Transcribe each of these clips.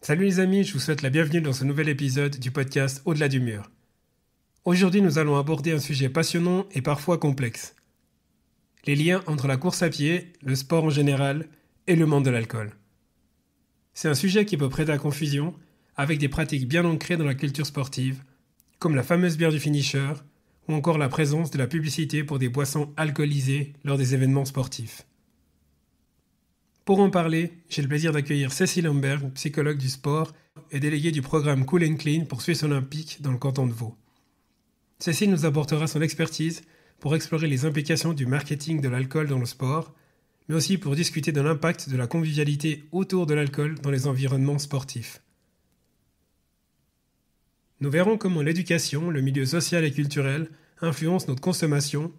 Salut les amis, je vous souhaite la bienvenue dans ce nouvel épisode du podcast Au-delà du mur. Aujourd'hui, nous allons aborder un sujet passionnant et parfois complexe. Les liens entre la course à pied, le sport en général et le monde de l'alcool. C'est un sujet qui peut prêter à confusion avec des pratiques bien ancrées dans la culture sportive, comme la fameuse bière du finisher ou encore la présence de la publicité pour des boissons alcoolisées lors des événements sportifs. Pour en parler, j'ai le plaisir d'accueillir Cécile Homberg, psychologue du sport et déléguée du programme Cool & Clean pour Suisse Olympique dans le canton de Vaud. Cécile nous apportera son expertise pour explorer les implications du marketing de l'alcool dans le sport, mais aussi pour discuter de l'impact de la convivialité autour de l'alcool dans les environnements sportifs. Nous verrons comment l'éducation, le milieu social et culturel influencent notre consommation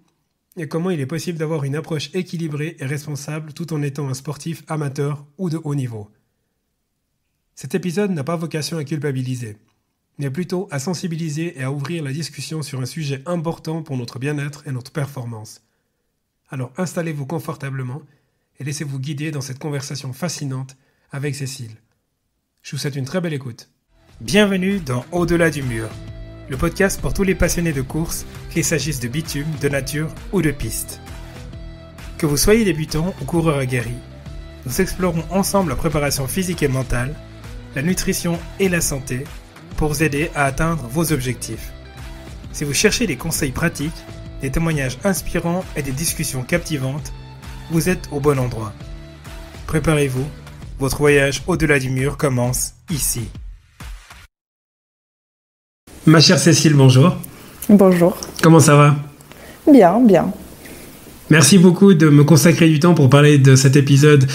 et comment il est possible d'avoir une approche équilibrée et responsable tout en étant un sportif amateur ou de haut niveau. Cet épisode n'a pas vocation à culpabiliser, mais plutôt à sensibiliser et à ouvrir la discussion sur un sujet important pour notre bien-être et notre performance. Alors installez-vous confortablement et laissez-vous guider dans cette conversation fascinante avec Cécile. Je vous souhaite une très belle écoute. Bienvenue dans Au-delà du mur, le podcast pour tous les passionnés de course, qu'il s'agisse de bitume, de nature ou de piste. Que vous soyez débutant ou coureur aguerri, nous explorons ensemble la préparation physique et mentale, la nutrition et la santé pour vous aider à atteindre vos objectifs. Si vous cherchez des conseils pratiques, des témoignages inspirants et des discussions captivantes, vous êtes au bon endroit. Préparez-vous, votre voyage au-delà du mur commence ici. Ma chère Cécile, bonjour. Bonjour. Comment ça va ? Bien, bien. Merci beaucoup de me consacrer du temps pour parler de cet épisode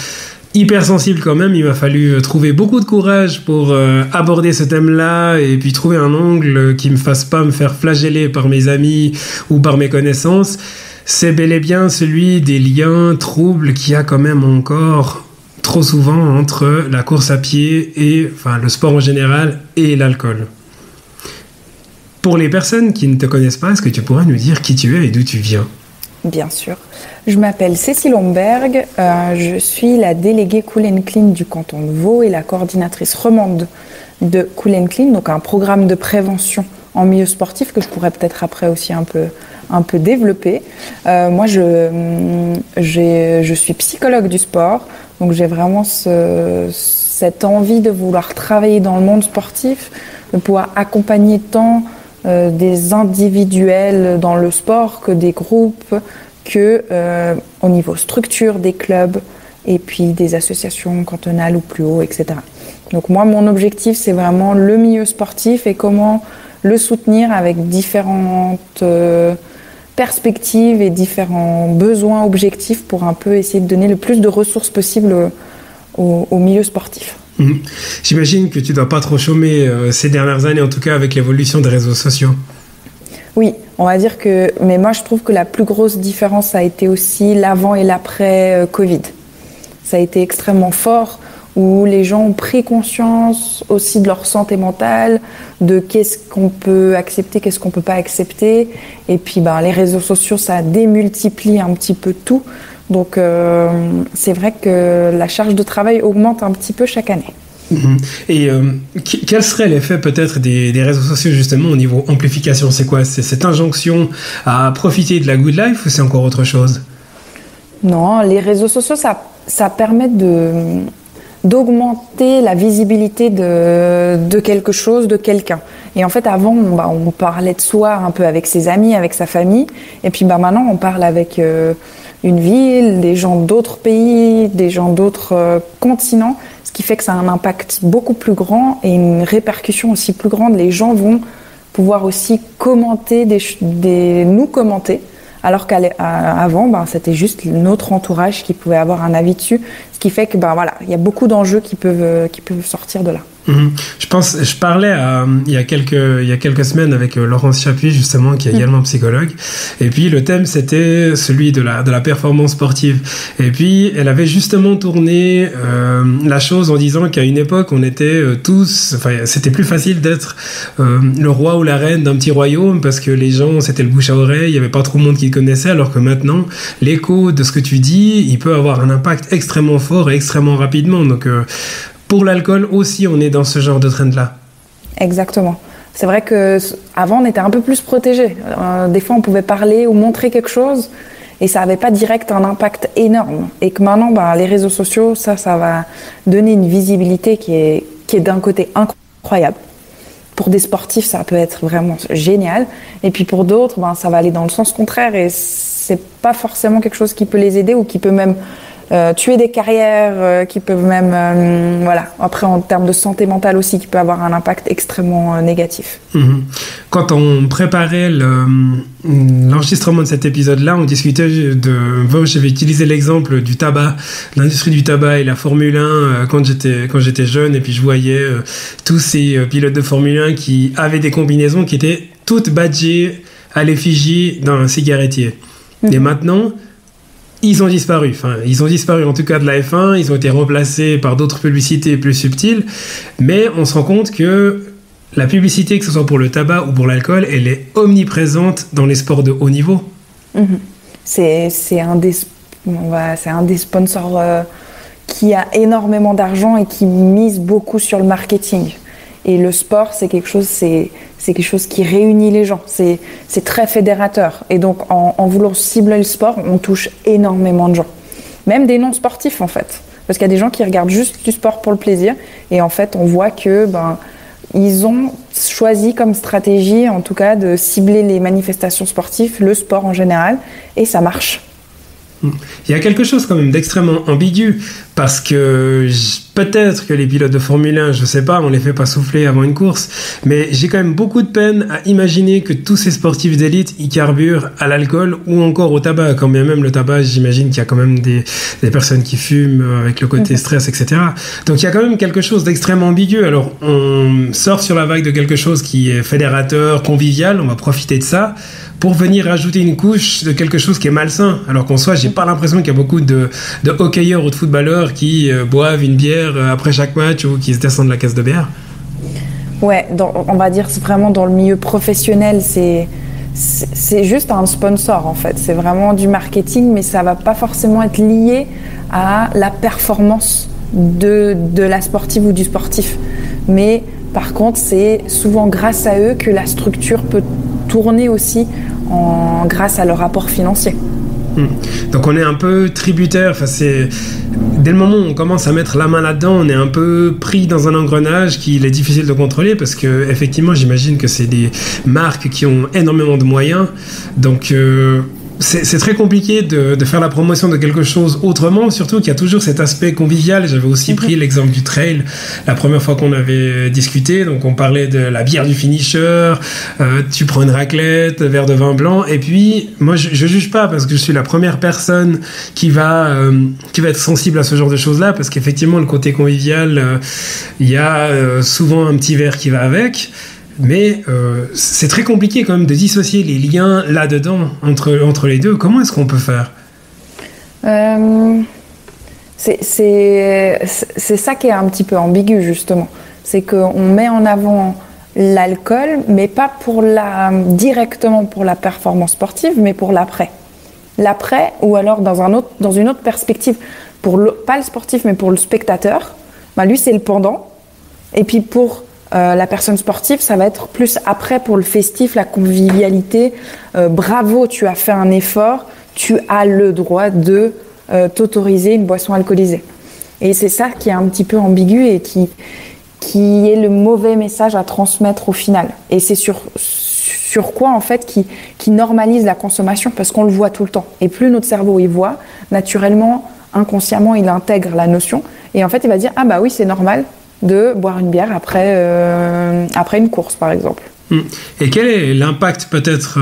hyper sensible quand même. Il m'a fallu trouver beaucoup de courage pour aborder ce thème-là et puis trouver un angle qui me fasse pas me faire flageller par mes amis ou par mes connaissances. C'est bel et bien celui des liens troubles qu'il y a quand même encore trop souvent entre la course à pied et le sport en général et l'alcool. Pour les personnes qui ne te connaissent pas, est-ce que tu pourrais nous dire qui tu es et d'où tu viens ? Bien sûr. Je m'appelle Cécile Homberg, je suis la déléguée Cool & Clean du canton de Vaud et la coordinatrice romande de Cool & Clean, donc un programme de prévention en milieu sportif que je pourrais peut-être après aussi un peu développer. Moi, je suis psychologue du sport, donc j'ai vraiment cette envie de vouloir travailler dans le monde sportif, de pouvoir accompagner tant des individuels dans le sport que des groupes, que au niveau structure des clubs et puis des associations cantonales ou plus haut, etc. Donc moi, mon objectif, c'est vraiment le milieu sportif et comment le soutenir avec différentes perspectives et différents besoins objectifs pour un peu essayer de donner le plus de ressources possible au milieu sportif. J'imagine que tu ne dois pas trop chômer ces dernières années, en tout cas avec l'évolution des réseaux sociaux. Oui, on va dire que... Mais moi, je trouve que la plus grosse différence, ça a été aussi l'avant et l'après Covid. Ça a été extrêmement fort, où les gens ont pris conscience aussi de leur santé mentale, de qu'est-ce qu'on peut accepter, qu'est-ce qu'on ne peut pas accepter. Et puis, les réseaux sociaux, ça démultiplie un petit peu tout. Donc, c'est vrai que la charge de travail augmente un petit peu chaque année. Et quel serait l'effet peut-être des réseaux sociaux justement au niveau amplification ? C'est quoi ? C'est cette injonction à profiter de la good life ou c'est encore autre chose ? Non, les réseaux sociaux, ça permet d'augmenter la visibilité de quelque chose, de quelqu'un. Et en fait, avant, on parlait de soi un peu avec ses amis, avec sa famille. Et puis maintenant, on parle avec une ville, des gens d'autres pays, des gens d'autres continents, ce qui fait que ça a un impact beaucoup plus grand et une répercussion aussi plus grande. Les gens vont pouvoir aussi commenter, nous commenter, alors qu'avant, c'était juste notre entourage qui pouvait avoir un avis dessus, ce qui fait que il y a beaucoup d'enjeux qui peuvent sortir de là. Je parlais il y a quelques semaines avec Laurence Chapuis justement qui est également psychologue, et puis le thème c'était celui de la performance sportive, et puis elle avait justement tourné la chose en disant qu'à une époque on était c'était plus facile d'être le roi ou la reine d'un petit royaume parce que les gens c'était le bouche à oreille, il y avait pas trop de monde qui le connaissait, alors que maintenant l'écho de ce que tu dis il peut avoir un impact extrêmement fort et extrêmement rapidement. Donc pour l'alcool aussi, on est dans ce genre de trend-là. Exactement. C'est vrai qu'avant, on était un peu plus protégés. Des fois, on pouvait parler ou montrer quelque chose et ça n'avait pas direct un impact énorme. Et que maintenant, les réseaux sociaux, ça va donner une visibilité qui est d'un côté incroyable. Pour des sportifs, ça peut être vraiment génial. Et puis pour d'autres, ça va aller dans le sens contraire et c'est pas forcément quelque chose qui peut les aider ou qui peut même tuer des carrières, qui peuvent même, après en termes de santé mentale aussi, qui peut avoir un impact extrêmement négatif. Quand on préparait l'enregistrement de cet épisode-là, on discutait j'avais utilisé l'exemple du tabac, l'industrie du tabac et la Formule 1 quand j'étais jeune, et puis je voyais tous ces pilotes de Formule 1 qui avaient des combinaisons qui étaient toutes badgées à l'effigie d'un cigarettier. Et maintenant, ils ont disparu. Enfin, ils ont disparu en tout cas de la F1. Ils ont été remplacés par d'autres publicités plus subtiles. Mais on se rend compte que la publicité, que ce soit pour le tabac ou pour l'alcool, elle est omniprésente dans les sports de haut niveau. C'est un des sponsors qui a énormément d'argent et qui mise beaucoup sur le marketing. Et le sport, c'est quelque chose qui réunit les gens. C'est très fédérateur. Et donc, en voulant cibler le sport, on touche énormément de gens. Même des non-sportifs, en fait. Parce qu'il y a des gens qui regardent juste du sport pour le plaisir. Et en fait, on voit que ils ont choisi comme stratégie, en tout cas, de cibler les manifestations sportives, le sport en général. Et ça marche. Il y a quelque chose quand même d'extrêmement ambigu parce que peut-être que les pilotes de Formule 1, je sais pas, on les fait pas souffler avant une course, mais j'ai quand même beaucoup de peine à imaginer que tous ces sportifs d'élite ils carburent à l'alcool ou encore au tabac. Quand bien même le tabac, j'imagine qu'il y a quand même des personnes qui fument avec le côté stress, etc. Donc il y a quand même quelque chose d'extrêmement ambigu. Alors on sort sur la vague de quelque chose qui est fédérateur, convivial, on va profiter de ça pour venir ajouter une couche de quelque chose qui est malsain. Alors qu'en soi, j'ai pas l'impression qu'il y a beaucoup de hockeyeurs ou de footballeurs qui boivent une bière après chaque match ou qui se descendent la caisse de bière. Ouais, on va dire c'est vraiment dans le milieu professionnel, c'est juste un sponsor en fait. C'est vraiment du marketing, mais ça va pas forcément être lié à la performance de la sportive ou du sportif. Mais par contre, c'est souvent grâce à eux que la structure peut tourner aussi grâce à leur apport financier. Donc on est un peu tributaire, dès le moment où on commence à mettre la main là-dedans, on est un peu pris dans un engrenage qu'il est difficile de contrôler parce que effectivement j'imagine que c'est des marques qui ont énormément de moyens, donc c'est très compliqué de faire la promotion de quelque chose autrement, surtout qu'il y a toujours cet aspect convivial. J'avais aussi pris l'exemple du trail la première fois qu'on avait discuté, donc on parlait de la bière du finisher, tu prends une raclette, un verre de vin blanc, et puis moi je juge pas parce que je suis la première personne qui va être sensible à ce genre de choses-là, parce qu'effectivement le côté convivial, il y a souvent un petit verre qui va avec. Mais c'est très compliqué quand même de dissocier les liens là-dedans entre les deux. Comment est-ce qu'on peut faire ? C'est ça qui est un petit peu ambigu justement. C'est qu'on met en avant l'alcool, mais pas directement pour la performance sportive, mais pour l'après. L'après, ou alors dans une autre perspective, pas le sportif, mais pour le spectateur, lui c'est le pendant. Et puis pour la personne sportive, ça va être plus après pour le festif, la convivialité. Bravo, tu as fait un effort, tu as le droit de t'autoriser une boisson alcoolisée. Et c'est ça qui est un petit peu ambigu et qui est le mauvais message à transmettre au final. Et c'est sur quoi en fait qui normalise la consommation, parce qu'on le voit tout le temps. Et plus notre cerveau y voit, naturellement, inconsciemment, il intègre la notion. Et en fait, il va dire « Ah bah oui, c'est normal ». De boire une bière après une course, par exemple. Et quel est l'impact peut-être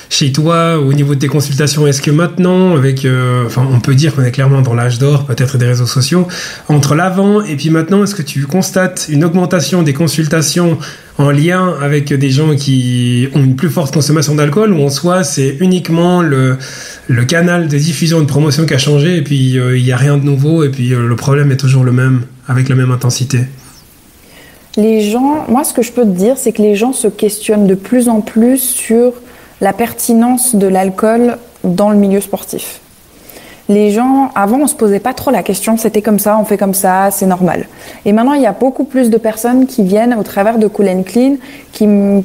chez toi au niveau de tes consultations ? Est-ce que maintenant, on peut dire qu'on est clairement dans l'âge d'or, peut-être des réseaux sociaux, entre l'avant et puis maintenant, est-ce que tu constates une augmentation des consultations en lien avec des gens qui ont une plus forte consommation d'alcool, ou en soi c'est uniquement le canal de diffusion de promotion qui a changé et puis il n'y a rien de nouveau et puis le problème est toujours le même, avec la même intensité ? Les gens, moi ce que je peux te dire, c'est que les gens se questionnent de plus en plus sur la pertinence de l'alcool dans le milieu sportif. les gens, avant, on se posait pas trop la question, c'était comme ça, on fait comme ça, c'est normal. Et maintenant, il y a beaucoup plus de personnes qui viennent au travers de Cool & Clean, qui me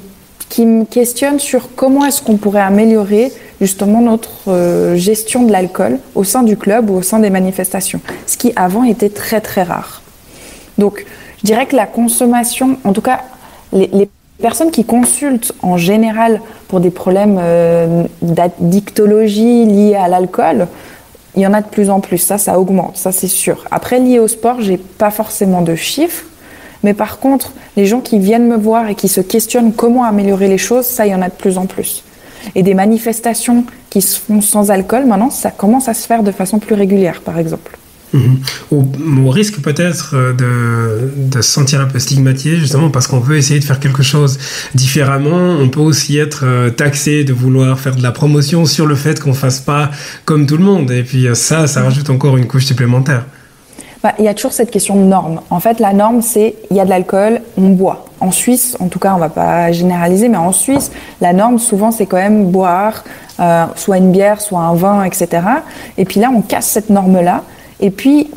questionnent sur comment est-ce qu'on pourrait améliorer justement notre gestion de l'alcool au sein du club ou au sein des manifestations, ce qui avant était très très rare. Donc, je dirais que la consommation, en tout cas, les personnes qui consultent en général pour des problèmes d'addictologie liés à l'alcool, il y en a de plus en plus, ça augmente, ça c'est sûr. Après, lié au sport, j'ai pas forcément de chiffres, mais par contre, les gens qui viennent me voir et qui se questionnent comment améliorer les choses, ça, il y en a de plus en plus. Et des manifestations qui se font sans alcool, maintenant, ça commence à se faire de façon plus régulière, par exemple. Au risque peut-être de se sentir un peu stigmatisé, justement parce qu'on veut essayer de faire quelque chose différemment. On peut aussi être taxé de vouloir faire de la promotion sur le fait qu'on fasse pas comme tout le monde. Et puis ça rajoute encore une couche supplémentaire. Il y a toujours cette question de norme. En fait, la norme, c'est il y a de l'alcool, on boit. En Suisse, en tout cas, on va pas généraliser, mais en Suisse, la norme, souvent, c'est quand même boire, soit une bière, soit un vin, etc. Et puis là, on casse cette norme-là. Et puis,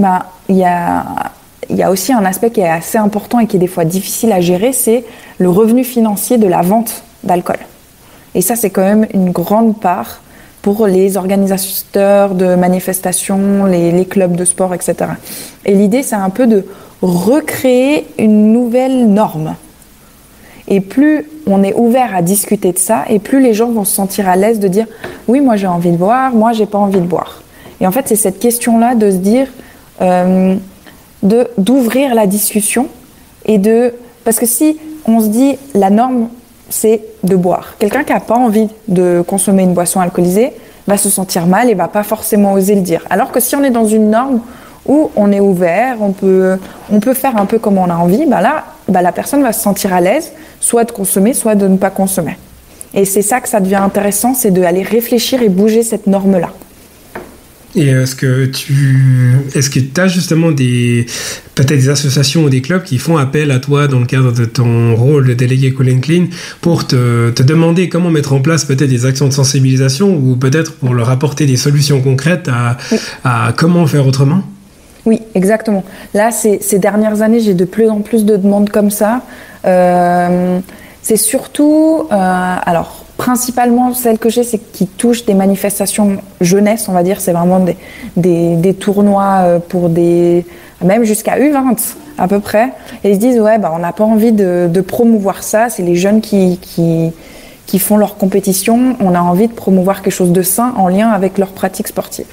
il y a aussi un aspect qui est assez important et qui est des fois difficile à gérer, c'est le revenu financier de la vente d'alcool. Et ça, c'est quand même une grande part pour les organisateurs de manifestations, les clubs de sport, etc. Et l'idée, c'est un peu de recréer une nouvelle norme. Et plus on est ouvert à discuter de ça, et plus les gens vont se sentir à l'aise de dire « Oui, moi j'ai envie de boire, moi j'ai pas envie de boire ». Et en fait, c'est cette question-là de se dire, d'ouvrir la discussion parce que si on se dit la norme, c'est de boire. Quelqu'un qui n'a pas envie de consommer une boisson alcoolisée va se sentir mal et va pas forcément oser le dire. Alors que si on est dans une norme où on est ouvert, on peut faire un peu comme on a envie, la personne va se sentir à l'aise, soit de consommer, soit de ne pas consommer. Et c'est ça que ça devient intéressant, c'est d'aller réfléchir et bouger cette norme-là. Et est-ce que tu as justement peut-être des associations ou des clubs qui font appel à toi dans le cadre de ton rôle de délégué Cool & Clean pour te demander comment mettre en place peut-être des actions de sensibilisation ou peut-être pour leur apporter des solutions concrètes à comment faire autrement ? Oui, exactement. Là, ces dernières années, j'ai de plus en plus de demandes comme ça. C'est surtout... principalement, celle que j'ai, c'est qui touche des manifestations jeunesse, on va dire. C'est vraiment des tournois pour même jusqu'à U20 à peu près. Et ils se disent, on n'a pas envie de promouvoir ça. C'est les jeunes qui font leur compétition. On a envie de promouvoir quelque chose de sain en lien avec leur pratique sportive.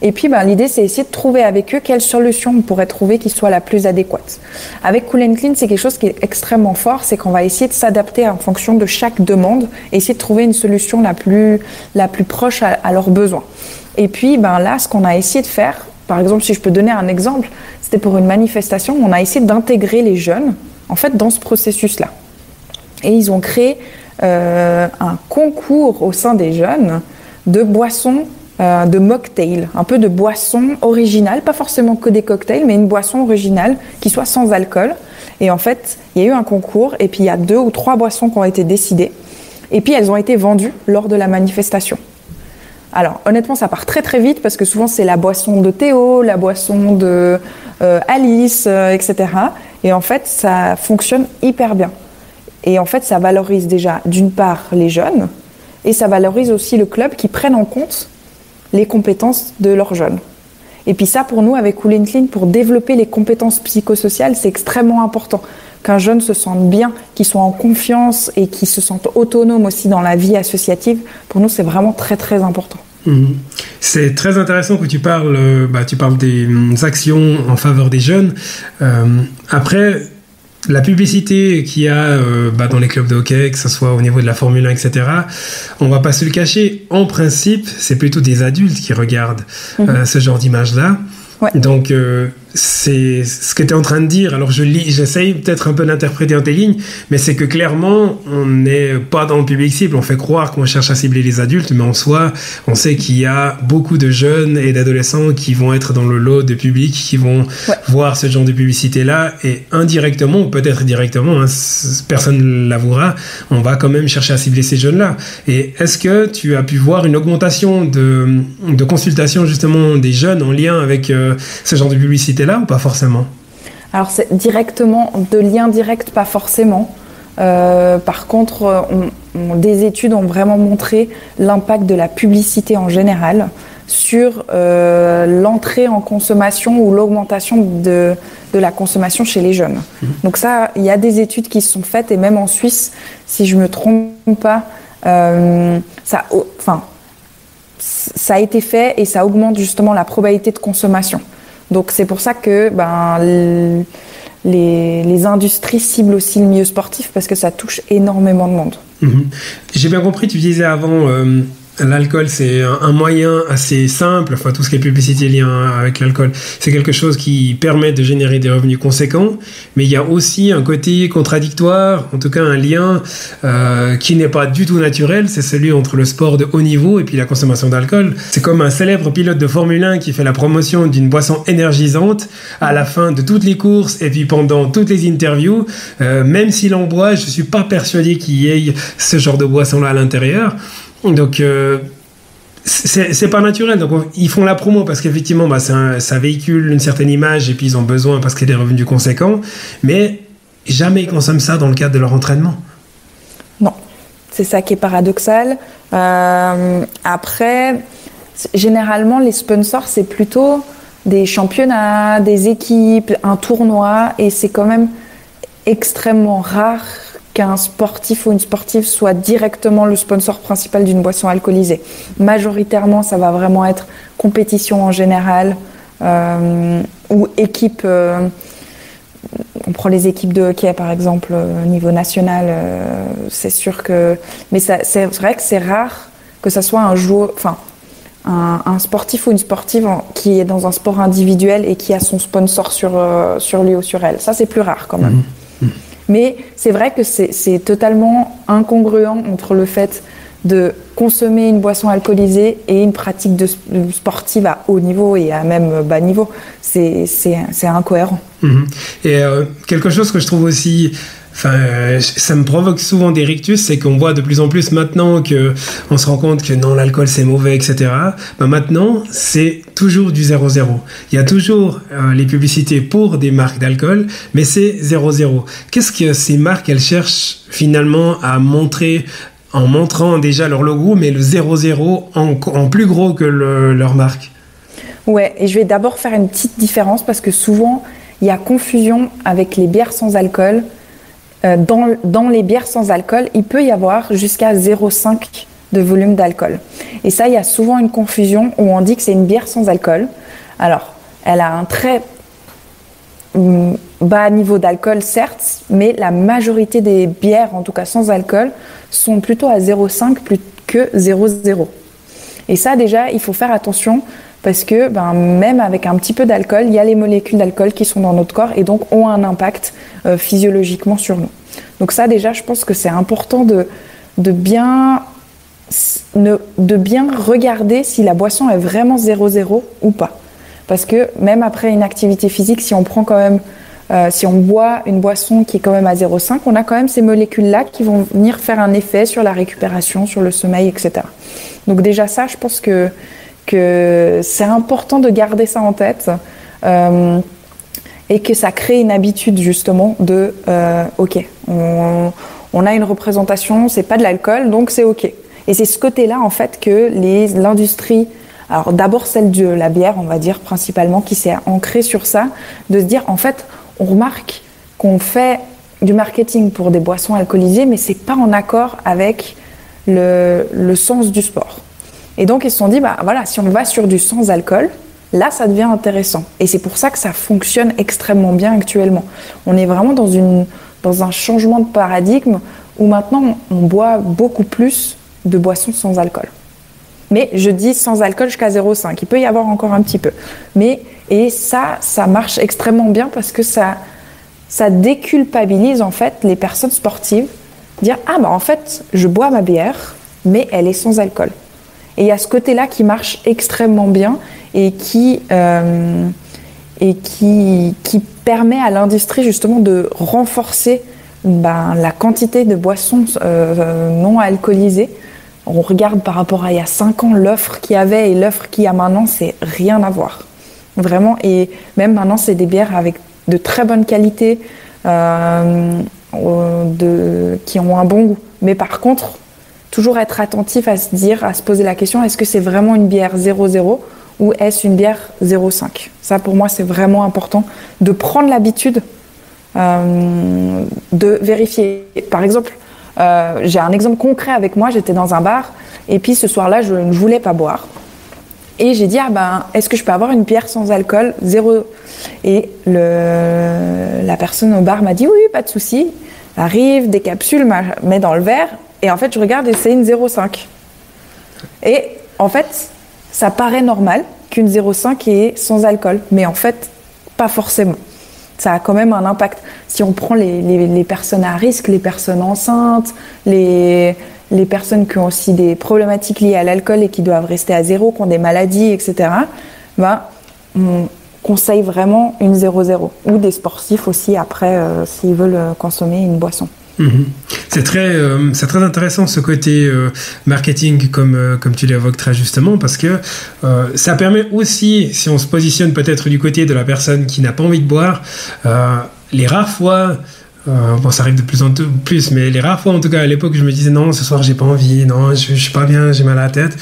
Et puis, l'idée, c'est essayer de trouver avec eux quelle solution on pourrait trouver qui soit la plus adéquate. Avec Cool & Clean, c'est quelque chose qui est extrêmement fort, c'est qu'on va essayer de s'adapter en fonction de chaque demande et essayer de trouver une solution la plus proche à leurs besoins. Et puis, là, ce qu'on a essayé de faire, par exemple, si je peux donner un exemple, c'était pour une manifestation, on a essayé d'intégrer les jeunes, en fait, dans ce processus-là. Et ils ont créé un concours au sein des jeunes de boissons, de mocktail, un peu de boisson originale, pas forcément que des cocktails, mais une boisson originale qui soit sans alcool. Et en fait, il y a eu un concours et puis il y a 2 ou 3 boissons qui ont été décidées. Et puis elles ont été vendues lors de la manifestation. Alors honnêtement, ça part très très vite parce que souvent c'est la boisson de Théo, la boisson de Alice, etc. Et en fait, ça fonctionne hyper bien. Et en fait, ça valorise déjà d'une part les jeunes et ça valorise aussi le club qui prenne en compte les compétences de leurs jeunes. Et puis ça, pour nous, avec Cool & Clean, pour développer les compétences psychosociales, c'est extrêmement important. Qu'un jeune se sente bien, qu'il soit en confiance et qu'il se sente autonome aussi dans la vie associative, pour nous, c'est vraiment très, très important. C'est très intéressant que tu parles des actions en faveur des jeunes. Après, la publicité qu'il y a dans les clubs de hockey, que ce soit au niveau de la Formule 1, etc., on va pas se le cacher, en principe, c'est plutôt des adultes qui regardent ce genre d'image-là. Ouais. Donc, c'est ce que tu es en train de dire. Alors j'essaye peut-être un peu d'interpréter en tes lignes, mais c'est que clairement, on n'est pas dans le public cible. On fait croire qu'on cherche à cibler les adultes, mais en soi, on sait qu'il y a beaucoup de jeunes et d'adolescents qui vont être dans le lot de public, qui vont voir ce genre de publicité-là, et indirectement, ou peut-être directement, hein, personne ne l'avouera, on va quand même chercher à cibler ces jeunes-là. Et est-ce que tu as pu voir une augmentation de consultation justement des jeunes en lien avec ce genre de publicité là ou pas forcément? Alors c'est directement, de lien direct, pas forcément. Par contre, des études ont vraiment montré l'impact de la publicité en général sur l'entrée en consommation ou l'augmentation de la consommation chez les jeunes. Donc ça, il y a des études qui se sont faites, et même en Suisse, si je me trompe pas, ça a été fait, et ça augmente justement la probabilité de consommation. Donc c'est pour ça que les industries ciblent aussi le milieu sportif, parce que ça touche énormément de monde. J'ai bien compris, tu disais avant, l'alcool c'est un moyen assez simple, enfin tout ce qui est publicité lié avec l'alcool, c'est quelque chose qui permet de générer des revenus conséquents, mais il y a aussi un côté contradictoire, en tout cas un lien qui n'est pas du tout naturel, c'est celui entre le sport de haut niveau et puis la consommation d'alcool. C'est comme un célèbre pilote de Formule 1 qui fait la promotion d'une boisson énergisante à la fin de toutes les courses et puis pendant toutes les interviews, même s'il en boit, je suis pas persuadé qu'il y ait ce genre de boisson-là à l'intérieur. Donc, c'est pas naturel. Donc, ils font la promo parce qu'effectivement, ça véhicule une certaine image, et puis ils ont besoin parce qu'il y a des revenus conséquents. Mais jamais ils consomment ça dans le cadre de leur entraînement. Non, c'est ça qui est paradoxal. Après, généralement, les sponsors, c'est plutôt des championnats, des équipes, un tournoi, et c'est quand même extrêmement rare qu'un sportif ou une sportive soit directement le sponsor principal d'une boisson alcoolisée. Majoritairement, ça va vraiment être compétition en général, ou équipe. On prend les équipes de hockey, par exemple, au niveau national, c'est sûr que... Mais c'est vrai que c'est rare que ça soit un joueur... Enfin, un sportif ou une sportive qui est dans un sport individuel et qui a son sponsor sur lui ou sur elle. Ça, c'est plus rare quand même. Mais c'est vrai que c'est totalement incongruent entre le fait de consommer une boisson alcoolisée et une pratique sportive à haut niveau et à même bas niveau. C'est incohérent. Et quelque chose que je trouve aussi... ça me provoque souvent des rictus, c'est qu'on voit de plus en plus maintenant qu'on se rend compte que non, l'alcool c'est mauvais, etc. Maintenant, c'est toujours du 0-0. Il y a toujours les publicités pour des marques d'alcool, mais c'est 0-0. Qu'est-ce que ces marques, elles cherchent finalement à montrer en montrant déjà leur logo, mais le 0-0 en plus gros que leur marque? Ouais, et je vais d'abord faire une petite différence, parce que souvent, il y a confusion avec les bières sans alcool. Dans les bières sans alcool, il peut y avoir jusqu'à 0,5 de volume d'alcool. Et ça, il y a souvent une confusion où on dit que c'est une bière sans alcool. Alors, elle a un très bas niveau d'alcool, certes, mais la majorité des bières, en tout cas sans alcool, sont plutôt à 0,5 plus que 0,0. Et ça, déjà, il faut faire attention, parce que même avec un petit peu d'alcool, il y a les molécules d'alcool qui sont dans notre corps et donc ont un impact physiologiquement sur nous. Donc ça, déjà, je pense que c'est important de bien regarder si la boisson est vraiment 0,0 ou pas. Parce que même après une activité physique, si on prend quand même, si on boit une boisson qui est quand même à 0,5, on a quand même ces molécules-là qui vont venir faire un effet sur la récupération, sur le sommeil, etc. Donc déjà ça, je pense que c'est important de garder ça en tête, et que ça crée une habitude justement de ok, on a une représentation, c'est pas de l'alcool, donc c'est ok. Et c'est ce côté-là en fait que l'industrie, alors d'abord celle de la bière, on va dire principalement, qui s'est ancrée sur ça, de se dire en fait, on remarque qu'on fait du marketing pour des boissons alcoolisées, mais c'est pas en accord avec le sens du sport. Et donc ils se sont dit, voilà, si on va sur du sans alcool, là ça devient intéressant. Et c'est pour ça que ça fonctionne extrêmement bien actuellement. On est vraiment dans un changement de paradigme où maintenant on boit beaucoup plus de boissons sans alcool. Mais je dis sans alcool jusqu'à 0,5. Il peut y avoir encore un petit peu. Mais Et ça marche extrêmement bien parce que ça déculpabilise en fait les personnes sportives. Dire « Ah bah en fait, je bois ma bière, mais elle est sans alcool ». Et il y a ce côté-là qui marche extrêmement bien et qui permet à l'industrie justement de renforcer la quantité de boissons non alcoolisées. On regarde par rapport à il y a 5 ans l'offre qu'il y avait et l'offre qu'il y a maintenant, c'est rien à voir. Vraiment, et même maintenant, c'est des bières avec de très bonne qualité, qui ont un bon goût. Mais par contre, toujours être attentif à se poser la question, est-ce que c'est vraiment une bière 0,0 ou est-ce une bière 0,5 ? Ça, pour moi, c'est vraiment important de prendre l'habitude de vérifier. Par exemple, j'ai un exemple concret avec moi, j'étais dans un bar et puis ce soir-là, je ne voulais pas boire. Et j'ai dit, est-ce que je peux avoir une bière sans alcool, 0 ? Et la personne au bar m'a dit, oui, pas de souci. Arrive, décapsule, met dans le verre. Et en fait, je regarde et c'est une 0,5. Et en fait, ça paraît normal qu'une 0,5 est sans alcool. Mais en fait, pas forcément. Ça a quand même un impact. Si on prend les personnes à risque, les personnes enceintes, les personnes qui ont aussi des problématiques liées à l'alcool et qui doivent rester à 0, qui ont des maladies, etc., on conseille vraiment une 0,0. Ou des sportifs aussi, après, s'ils veulent consommer une boisson. C'est très intéressant ce côté marketing comme tu l'évoques très justement parce que ça permet aussi, si on se positionne peut-être du côté de la personne qui n'a pas envie de boire, les rares fois, ça arrive de plus en plus, mais les rares fois en tout cas à l'époque je me disais non, ce soir j'ai pas envie, non, je suis pas bien, j'ai mal à la tête.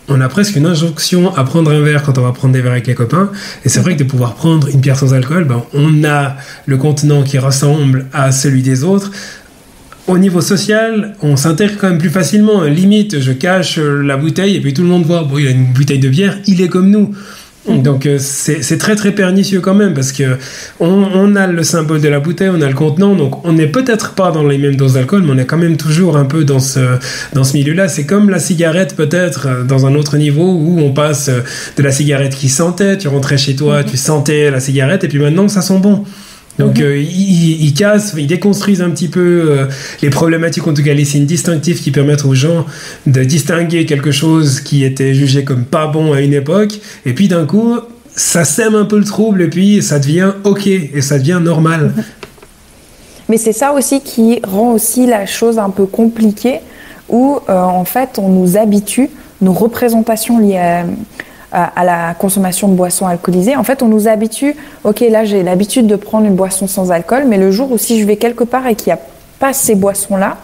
On a presque une injonction à prendre un verre quand on va prendre des verres avec les copains. Et c'est vrai que de pouvoir prendre une bière sans alcool, on a le contenant qui ressemble à celui des autres. Au niveau social, on s'intègre quand même plus facilement. Limite, je cache la bouteille et puis tout le monde voit, il a une bouteille de bière, il est comme nous. Donc c'est très très pernicieux quand même parce que on a le symbole de la bouteille, on a le contenant, donc on n'est peut-être pas dans les mêmes doses d'alcool, mais on est quand même toujours un peu dans ce milieu-là. C'est comme la cigarette peut-être dans un autre niveau où on passe de la cigarette qui sentait, tu rentrais chez toi, tu sentais la cigarette et puis maintenant ça sent bon. Donc ils cassent, ils déconstruisent un petit peu les problématiques, en tout cas les signes distinctifs qui permettent aux gens de distinguer quelque chose qui était jugé comme pas bon à une époque, et puis d'un coup ça sème un peu le trouble et puis ça devient ok et ça devient normal. Mais c'est ça aussi qui rend aussi la chose un peu compliquée où en fait on nous habitue, nos représentations liées à la consommation de boissons alcoolisées. En fait, on nous habitue, ok, là j'ai l'habitude de prendre une boisson sans alcool, mais le jour où si je vais quelque part et qu'il n'y a pas ces boissons-là,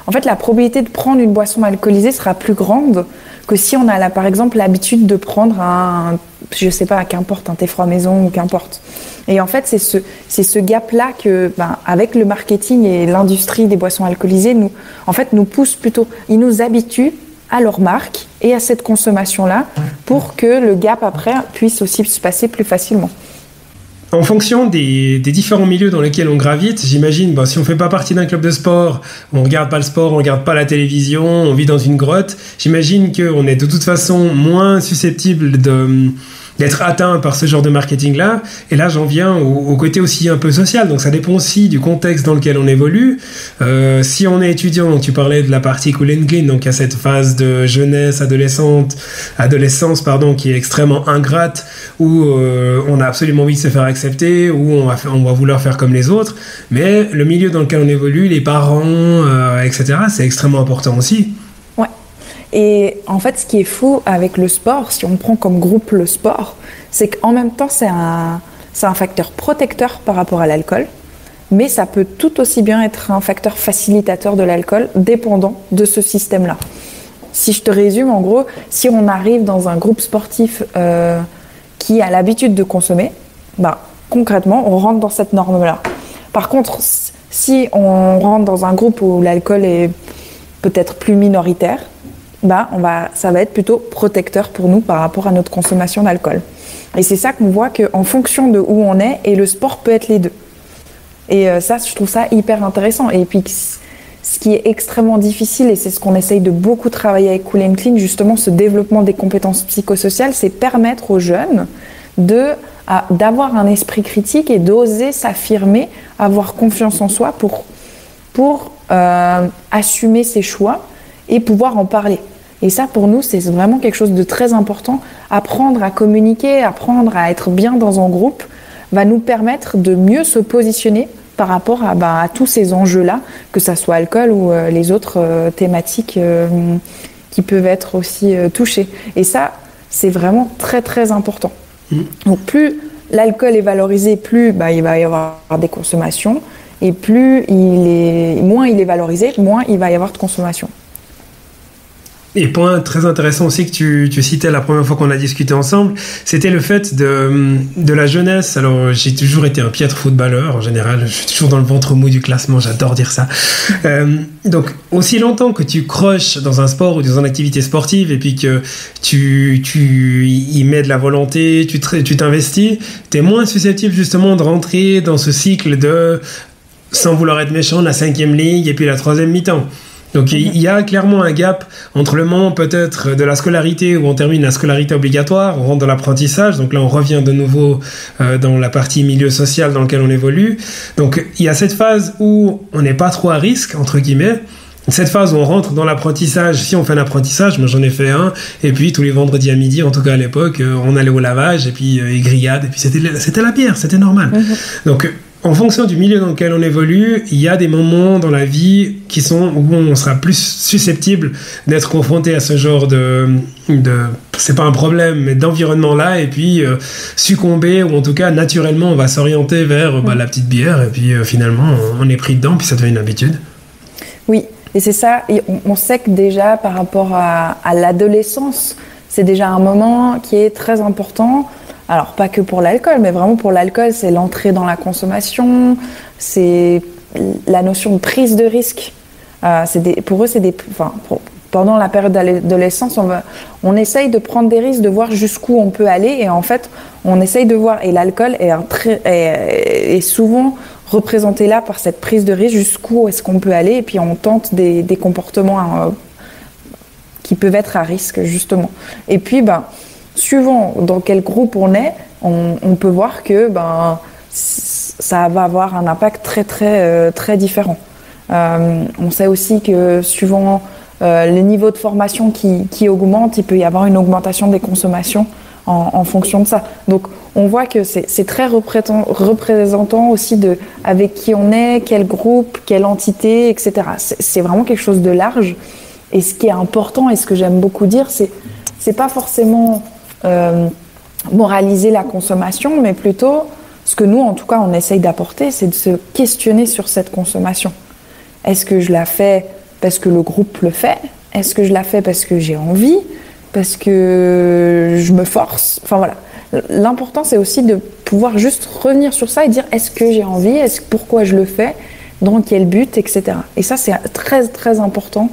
en fait, la probabilité de prendre une boisson alcoolisée sera plus grande que si on a par exemple l'habitude de prendre je sais pas, qu'importe, un thé froid maison ou qu'importe. Et en fait, c'est ce gap-là que, avec le marketing et l'industrie des boissons alcoolisées, nous pousse plutôt, ils nous habituent à leur marque et à cette consommation-là pour que le gap après puisse aussi se passer plus facilement. En fonction des différents milieux dans lesquels on gravite, j'imagine, si on ne fait pas partie d'un club de sport, on ne regarde pas le sport, on ne regarde pas la télévision, on vit dans une grotte, j'imagine qu'on est de toute façon moins susceptible d'être atteint par ce genre de marketing-là. Et là, j'en viens au côté aussi un peu social. Donc, ça dépend aussi du contexte dans lequel on évolue. Si on est étudiant, donc tu parlais de la partie cool and clean, donc il y a cette phase de jeunesse, adolescence, qui est extrêmement ingrate, où on a absolument envie de se faire accepter, où on va vouloir faire comme les autres. Mais le milieu dans lequel on évolue, les parents, etc., c'est extrêmement important aussi. Et en fait, ce qui est fou avec le sport, si on prend comme groupe le sport, c'est qu'en même temps, c'est un facteur protecteur par rapport à l'alcool, mais ça peut tout aussi bien être un facteur facilitateur de l'alcool, dépendant de ce système-là. Si je te résume, en gros, si on arrive dans un groupe sportif qui a l'habitude de consommer, concrètement, on rentre dans cette norme-là. Par contre, si on rentre dans un groupe où l'alcool est peut-être plus minoritaire, ça va être plutôt protecteur pour nous par rapport à notre consommation d'alcool. Et c'est ça qu'on voit qu'en fonction de où on est, et le sport peut être les deux. Et ça, je trouve ça hyper intéressant. Et puis, ce qui est extrêmement difficile, et c'est ce qu'on essaye de beaucoup travailler avec Cool & Clean, justement, ce développement des compétences psychosociales, c'est permettre aux jeunes d'avoir un esprit critique et d'oser s'affirmer, avoir confiance en soi pour assumer ses choix et pouvoir en parler. Et ça, pour nous, c'est vraiment quelque chose de très important. Apprendre à communiquer, apprendre à être bien dans un groupe va nous permettre de mieux se positionner par rapport à tous ces enjeux-là, que ça soit alcool ou les autres thématiques qui peuvent être aussi touchées. Et ça, c'est vraiment très, très important. Donc, plus l'alcool est valorisé, plus il va y avoir des consommations. Et moins il est valorisé, moins il va y avoir de consommation. Et point très intéressant aussi que tu citais la première fois qu'on a discuté ensemble, c'était le fait de la jeunesse. Alors, j'ai toujours été un piètre footballeur, en général. Je suis toujours dans le ventre mou du classement, j'adore dire ça. Donc, aussi longtemps que tu croches dans un sport ou dans une activité sportive et puis que tu y mets de la volonté, tu t'investis, t'es moins susceptible justement de rentrer dans ce cycle de, sans vouloir être méchant, la 5e ligue et puis la 3e mi-temps. Donc il y a clairement un gap entre le moment peut-être de la scolarité où on termine la scolarité obligatoire, on rentre dans l'apprentissage, donc là on revient de nouveau dans la partie milieu social dans lequel on évolue. Donc il y a cette phase où on n'est pas trop à risque, entre guillemets, cette phase où on rentre dans l'apprentissage. Si on fait un apprentissage, moi j'en ai fait un, et puis tous les vendredis à midi, en tout cas à l'époque, on allait au lavage, et puis grillade, et puis c'était la bière, c'était normal. Donc en fonction du milieu dans lequel on évolue, il y a des moments dans la vie où on sera plus susceptible d'être confronté à ce genre de c'est pas un problème, mais d'environnement-là, et puis succomber, ou en tout cas, naturellement, on va s'orienter vers la petite bière, et puis finalement, on est pris dedans, puis ça devient une habitude. Oui, et c'est ça, et on sait que déjà, par rapport à l'adolescence, c'est déjà un moment qui est très important. Alors, pas que pour l'alcool, mais vraiment pour l'alcool, c'est l'entrée dans la consommation, c'est la notion de prise de risque. Pour eux, pendant la période d'adolescence, on essaye de prendre des risques, de voir jusqu'où on peut aller, et en fait, on essaye de voir, et l'alcool est souvent représenté là par cette prise de risque, jusqu'où est-ce qu'on peut aller, et puis on tente des comportements qui peuvent être à risque, justement. Et puis, suivant dans quel groupe on est, on peut voir que ça va avoir un impact très très très différent. On sait aussi que suivant les niveaux de formation qui augmentent, il peut y avoir une augmentation des consommations en fonction de ça. Donc on voit que c'est très représentant aussi de avec qui on est, quel groupe, quelle entité, etc. C'est vraiment quelque chose de large. Et ce qui est important et ce que j'aime beaucoup dire, c'est pas forcément moraliser la consommation, mais plutôt ce que nous, en tout cas, on essaye d'apporter, c'est de se questionner sur cette consommation. Est-ce que je la fais parce que le groupe le fait ? Est-ce que je la fais parce que j'ai envie ? Parce que je me force ? Enfin voilà. L'important, c'est aussi de pouvoir juste revenir sur ça et dire est-ce que j'ai envie ? Pourquoi je le fais ? Dans quel but ? Etc. Et ça, c'est très, très important.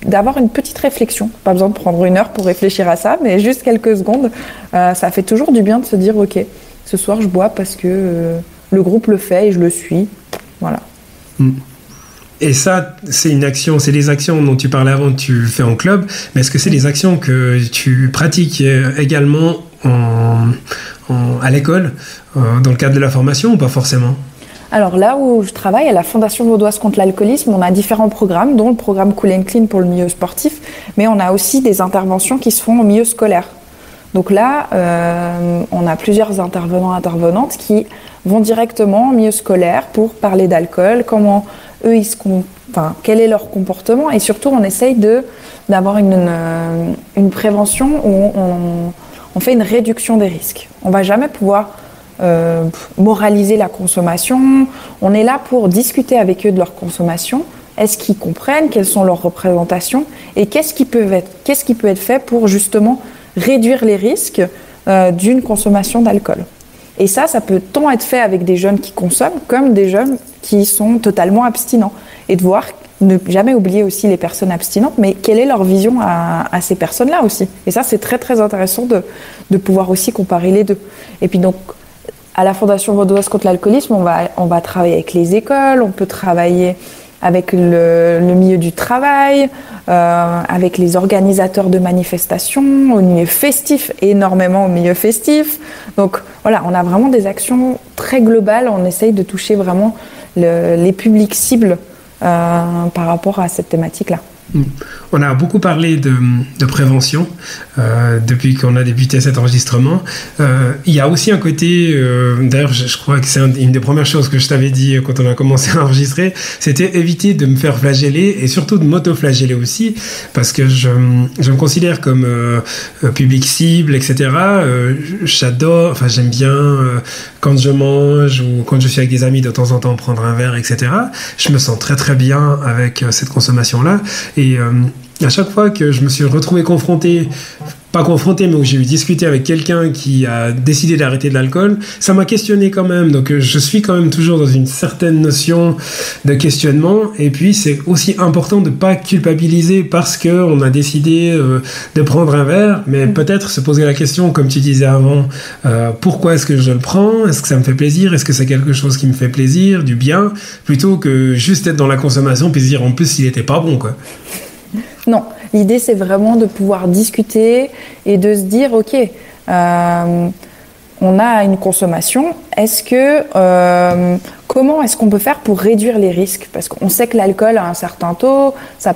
D'avoir une petite réflexion, pas besoin de prendre 1 heure pour réfléchir à ça, mais juste quelques secondes, ça fait toujours du bien de se dire ok, ce soir je bois parce que le groupe le fait et je le suis, voilà. Et ça, c'est des actions dont tu parlais avant, tu fais en club, mais est-ce que c'est des actions que tu pratiques également à l'école, dans le cadre de la formation, ou pas forcément ? Alors là où je travaille, à la Fondation Vaudoise contre l'alcoolisme, on a différents programmes, dont le programme Cool & Clean pour le milieu sportif, mais on a aussi des interventions qui se font au milieu scolaire. Donc là, on a plusieurs intervenantes qui vont directement au milieu scolaire pour parler d'alcool, comment eux, quel est leur comportement, et surtout on essaye d'avoir une prévention où on fait une réduction des risques. On ne va jamais pouvoir moraliser la consommation. On est là pour discuter avec eux de leur consommation. Est-ce qu'ils comprennent quelles sont leurs représentations et qu'est-ce qui peut être fait pour justement réduire les risques d'une consommation d'alcool. Et ça peut tant être fait avec des jeunes qui consomment comme des jeunes qui sont totalement abstinents. Et de voir, ne jamais oublier aussi les personnes abstinentes, mais quelle est leur vision à ces personnes-là aussi. Et ça, c'est très très intéressant de pouvoir aussi comparer les deux. Et puis donc, à la Fondation Vaudoise contre l'alcoolisme, on va travailler avec les écoles, on peut travailler avec le milieu du travail, avec les organisateurs de manifestations, au milieu festif, énormément au milieu festif. Donc voilà, on a vraiment des actions très globales. On essaye de toucher vraiment les publics cibles par rapport à cette thématique-là. On a beaucoup parlé de prévention depuis qu'on a débuté cet enregistrement. Il y a aussi un côté, d'ailleurs je crois que c'est une des premières choses que je t'avais dit quand on a commencé à enregistrer, c'était éviter de me faire flageller et surtout de m'auto-flageller aussi, parce que je me considère comme public cible, etc. J'aime bien quand je mange ou quand je suis avec des amis de temps en temps prendre un verre, etc. Je me sens très très bien avec cette consommation-là. Et à chaque fois que je me suis retrouvé pas confronté, mais où j'ai eu discuté avec quelqu'un qui a décidé d'arrêter de l'alcool, ça m'a questionné quand même. Donc je suis quand même toujours dans une certaine notion de questionnement. Et puis c'est aussi important de ne pas culpabiliser parce qu'on a décidé de prendre un verre, mais peut-être se poser la question, comme tu disais avant, pourquoi est-ce que je le prends? Est-ce que ça me fait plaisir? Est-ce que c'est quelque chose qui me fait plaisir, du bien, plutôt que juste être dans la consommation puis se dire en plus il n'était pas bon, quoi. Non, l'idée c'est vraiment de pouvoir discuter et de se dire ok, on a une consommation, comment est-ce qu'on peut faire pour réduire les risques? Parce qu'on sait que l'alcool a un certain taux, ça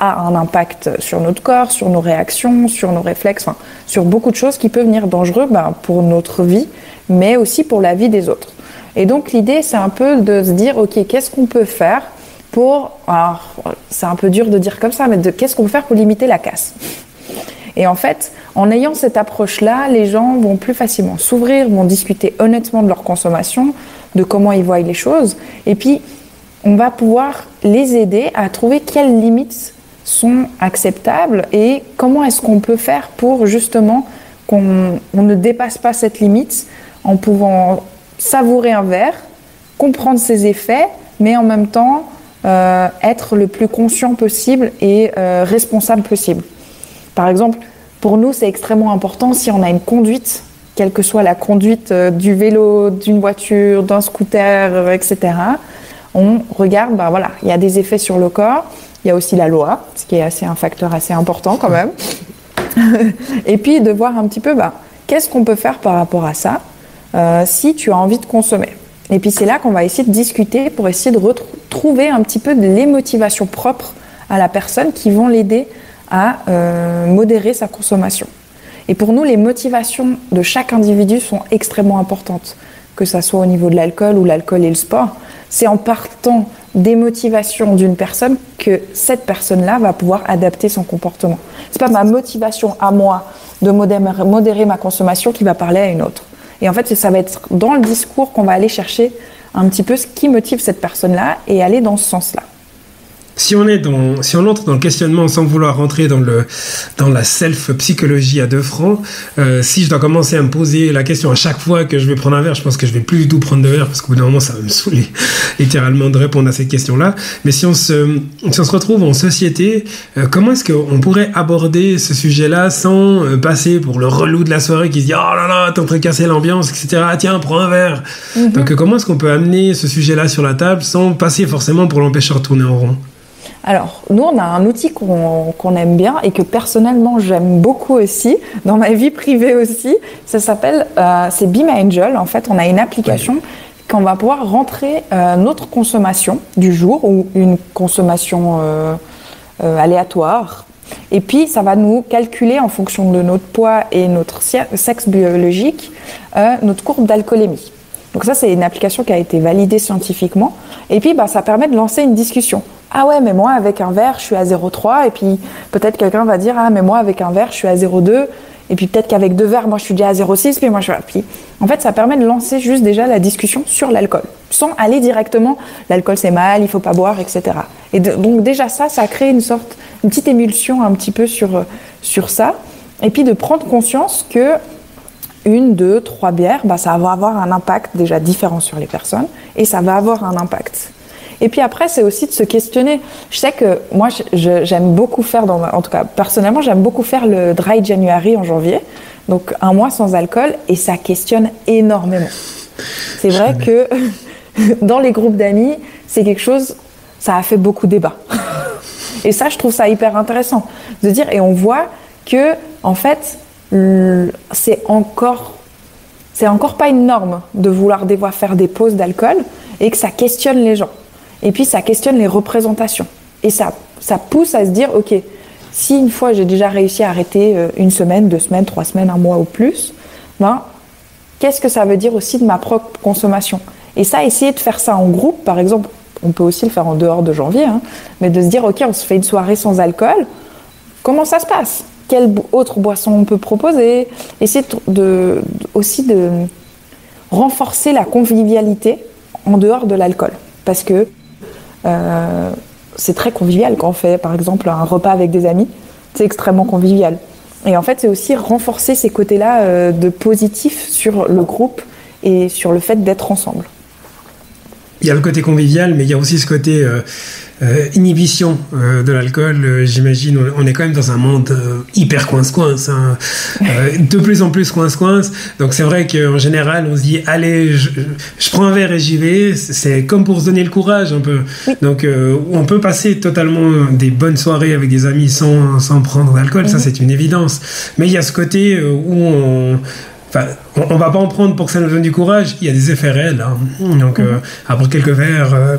a un impact sur notre corps, sur nos réactions, sur nos réflexes, sur beaucoup de choses qui peuvent venir dangereux pour notre vie, mais aussi pour la vie des autres. Et donc l'idée c'est un peu de se dire ok, qu'est-ce qu'on peut faire alors, c'est un peu dur de dire comme ça, mais qu'est-ce qu'on peut faire pour limiter la casse? Et en fait, en ayant cette approche-là, les gens vont plus facilement s'ouvrir, vont discuter honnêtement de leur consommation, de comment ils voient les choses, et puis on va pouvoir les aider à trouver quelles limites sont acceptables et comment est-ce qu'on peut faire pour justement qu'on ne dépasse pas cette limite en pouvant savourer un verre, comprendre ses effets, mais en même temps être le plus conscient possible et responsable possible. Par exemple, pour nous, c'est extrêmement important si on a une conduite, quelle que soit la conduite du vélo, d'une voiture, d'un scooter, etc. On regarde, il y a des effets sur le corps, il y a aussi la loi, ce qui est un facteur assez important quand même. Et puis de voir un petit peu, qu'est-ce qu'on peut faire par rapport à ça si tu as envie de consommer. Et puis c'est là qu'on va essayer de discuter pour essayer de retrouver un petit peu les motivations propres à la personne qui vont l'aider à modérer sa consommation. Et pour nous, les motivations de chaque individu sont extrêmement importantes, que ça soit au niveau de l'alcool ou l'alcool et le sport. C'est en partant des motivations d'une personne que cette personne-là va pouvoir adapter son comportement. C'est pas ma motivation à moi de modérer ma consommation qui va parler à une autre. Et en fait, ça va être dans le discours qu'on va aller chercher un petit peu ce qui motive cette personne-là et aller dans ce sens-là. Si on entre dans le questionnement sans vouloir rentrer dans la self-psychologie à 2 francs, si je dois commencer à me poser la question à chaque fois que je vais prendre un verre, je pense que je vais plus du tout prendre de verre parce qu'au bout d'un moment, ça va me saouler littéralement de répondre à cette question-là. Mais si on se retrouve en société, comment est-ce qu'on pourrait aborder ce sujet-là sans passer pour le relou de la soirée qui se dit « Oh là là, t'es en train de casser l'ambiance, etc. Tiens, prends un verre. » Donc comment est-ce qu'on peut amener ce sujet-là sur la table sans passer forcément pour l'empêcheur de tourner en rond? Alors, nous, on a un outil qu'on aime bien et que personnellement, j'aime beaucoup aussi, dans ma vie privée aussi. Ça s'appelle, c'est Be My Angel. En fait, on a une application qu'on va pouvoir rentrer notre consommation du jour ou une consommation aléatoire. Et puis, ça va nous calculer en fonction de notre poids et notre sexe biologique, notre courbe d'alcoolémie. Donc ça, c'est une application qui a été validée scientifiquement. Et puis, ça permet de lancer une discussion. Ah ouais, mais moi, avec un verre, je suis à 0,3. Et puis, peut-être quelqu'un va dire, ah, mais moi, avec un verre, je suis à 0,2. Et puis, peut-être qu'avec 2 verres, moi, je suis déjà à 0,6. Puis, moi, je suis à... Puis, en fait, ça permet de lancer juste déjà la discussion sur l'alcool. Sans aller directement, l'alcool, c'est mal, il faut pas boire, etc. Et donc, déjà, ça crée une petite émulsion un petit peu sur ça. Et puis, de prendre conscience que 1, 2, 3 bières, ça va avoir un impact déjà différent sur les personnes et ça va avoir un impact. Et puis après, c'est aussi de se questionner. Je sais que moi, j'aime beaucoup faire, en tout cas personnellement, j'aime beaucoup faire le Dry January en janvier, donc 1 mois sans alcool, et ça questionne énormément. C'est vrai que dans les groupes d'amis, c'est quelque chose, ça a fait beaucoup débat. Et ça, je trouve ça hyper intéressant de dire, et on voit que, en fait, c'est encore pas une norme de vouloir des fois faire des pauses d'alcool et que ça questionne les gens. Et puis, ça questionne les représentations. Et ça pousse à se dire, ok, si une fois j'ai déjà réussi à arrêter 1 semaine, 2 semaines, 3 semaines, 1 mois ou plus, qu'est-ce que ça veut dire aussi de ma propre consommation? Et ça, essayer de faire ça en groupe, par exemple, on peut aussi le faire en dehors de janvier, mais de se dire, ok, on se fait une soirée sans alcool, comment ça se passe? Quelle autre boisson on peut proposer? Essayer aussi de renforcer la convivialité en dehors de l'alcool. Parce que c'est très convivial quand on fait, par exemple, un repas avec des amis. C'est extrêmement convivial. Et en fait, c'est aussi renforcer ces côtés-là de positif sur le groupe et sur le fait d'être ensemble. Il y a le côté convivial, mais il y a aussi ce côté inhibition de l'alcool. J'imagine, on est quand même dans un monde hyper coince-coince, de plus en plus coince-coince. Donc c'est vrai qu'en général, on se dit, allez, je prends un verre et j'y vais. C'est comme pour se donner le courage un peu. Oui. Donc on peut passer totalement des bonnes soirées avec des amis sans prendre d'alcool, ça c'est une évidence. Mais il y a ce côté où on va pas en prendre pour que ça nous donne du courage. Il y a des effets réels. Donc, après quelques verres,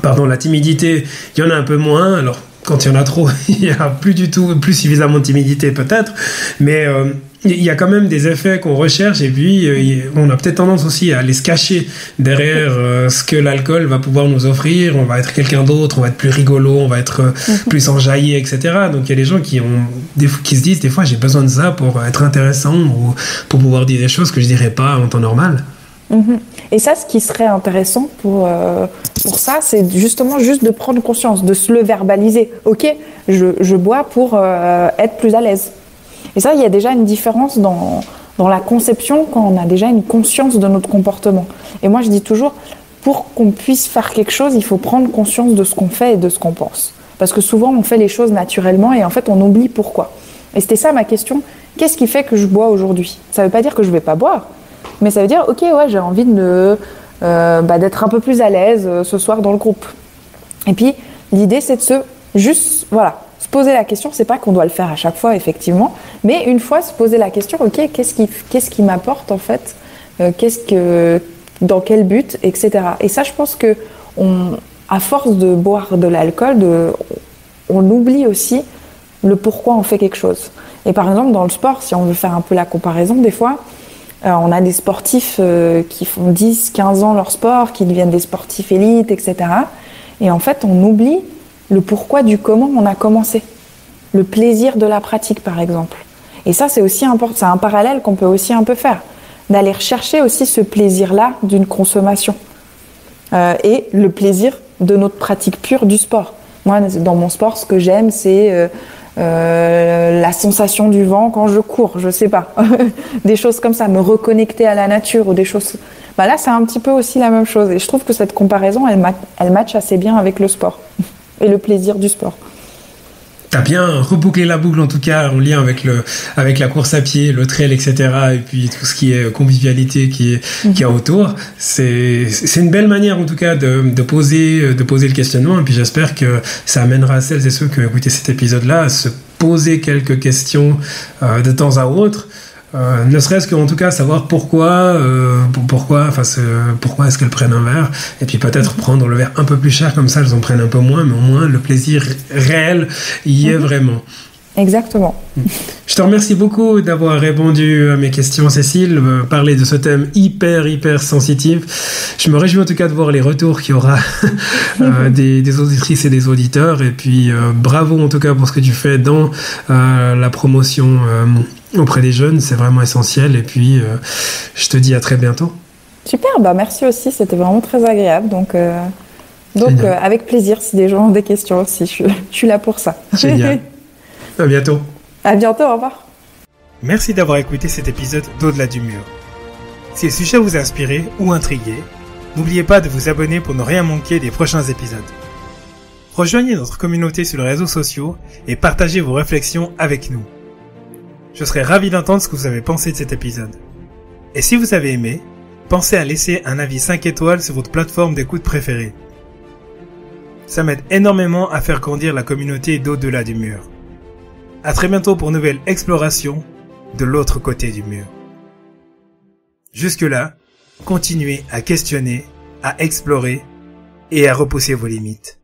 la timidité, il y en a un peu moins. Alors, quand il y en a trop, il n'y a plus suffisamment de timidité peut-être. Mais il y a quand même des effets qu'on recherche. Et puis, on a peut-être tendance aussi à aller se cacher derrière ce que l'alcool va pouvoir nous offrir. On va être quelqu'un d'autre, on va être plus rigolo, on va être plus enjaillé, etc. Donc, il y a des gens qui se disent, des fois, j'ai besoin de ça pour être intéressant ou pour pouvoir dire des choses que je ne dirais pas en temps normal. Et ça, ce qui serait intéressant pour ça, c'est justement juste de prendre conscience, de se le verbaliser. Ok, je bois pour être plus à l'aise. Et ça, il y a déjà une différence dans la conception quand on a déjà une conscience de notre comportement. Et moi, je dis toujours, pour qu'on puisse faire quelque chose, il faut prendre conscience de ce qu'on fait et de ce qu'on pense. Parce que souvent, on fait les choses naturellement et en fait, on oublie pourquoi. Et c'était ça ma question. Qu'est-ce qui fait que je bois aujourd'hui? Ça ne veut pas dire que je ne vais pas boire. Mais ça veut dire, ok, ouais, j'ai envie d'être un peu plus à l'aise ce soir dans le groupe. Et puis, l'idée, c'est de se poser la question. C'est pas qu'on doit le faire à chaque fois, effectivement, mais une fois, se poser la question, ok, qu'est-ce qui m'apporte, en fait, dans quel but, etc. Et ça, je pense que à force de boire de l'alcool, on oublie aussi le pourquoi on fait quelque chose. Et par exemple, dans le sport, si on veut faire un peu la comparaison, des fois, on a des sportifs qui font 10, 15 ans leur sport, qui deviennent des sportifs élites, etc. Et en fait, on oublie le pourquoi du comment on a commencé. Le plaisir de la pratique, par exemple. Et ça, c'est aussi important. C'est un parallèle qu'on peut aussi un peu faire. D'aller rechercher aussi ce plaisir-là d'une consommation. Et le plaisir de notre pratique pure du sport. Moi, dans mon sport, ce que j'aime, c'est la sensation du vent quand je cours, je sais pas. Des choses comme ça, me reconnecter à la nature ou des choses... là, c'est un petit peu aussi la même chose. Et je trouve que cette comparaison, elle match assez bien avec le sport et le plaisir du sport. T'as bien rebouclé la boucle, en tout cas, en lien avec la course à pied, le trail, etc. Et puis tout ce qui est convivialité qui est autour. C'est une belle manière, en tout cas, de poser le questionnement. Et puis j'espère que ça amènera celles et ceux qui ont écouté cet épisode-là à se poser quelques questions de temps à autre. Ne serait-ce qu'en tout cas savoir pourquoi est-ce qu'elles prennent un verre, et puis peut-être prendre le verre un peu plus cher, comme ça elles en prennent un peu moins, mais au moins le plaisir réel y est vraiment. Exactement. Je te remercie beaucoup d'avoir répondu à mes questions, Cécile, parler de ce thème hyper sensitif. Je me réjouis en tout cas de voir les retours qu'il y aura des auditrices et des auditeurs, et puis bravo en tout cas pour ce que tu fais dans la promotion auprès des jeunes, c'est vraiment essentiel. Et puis je te dis à très bientôt. Super, merci aussi, c'était vraiment très agréable, donc avec plaisir, si des gens ont des questions aussi, je suis là pour ça. Génial. À bientôt. À bientôt, au revoir. Merci d'avoir écouté cet épisode d'Au-delà du mur. Si le sujet vous a inspiré ou intrigué, n'oubliez pas de vous abonner pour ne rien manquer des prochains épisodes. Rejoignez notre communauté sur les réseaux sociaux et partagez vos réflexions avec nous. Je serai ravi d'entendre ce que vous avez pensé de cet épisode. Et si vous avez aimé, pensez à laisser un avis 5 étoiles sur votre plateforme d'écoute préférée. Ça m'aide énormément à faire grandir la communauté d'au-delà du mur. À très bientôt pour une nouvelle exploration de l'autre côté du mur. Jusque-là, continuez à questionner, à explorer et à repousser vos limites.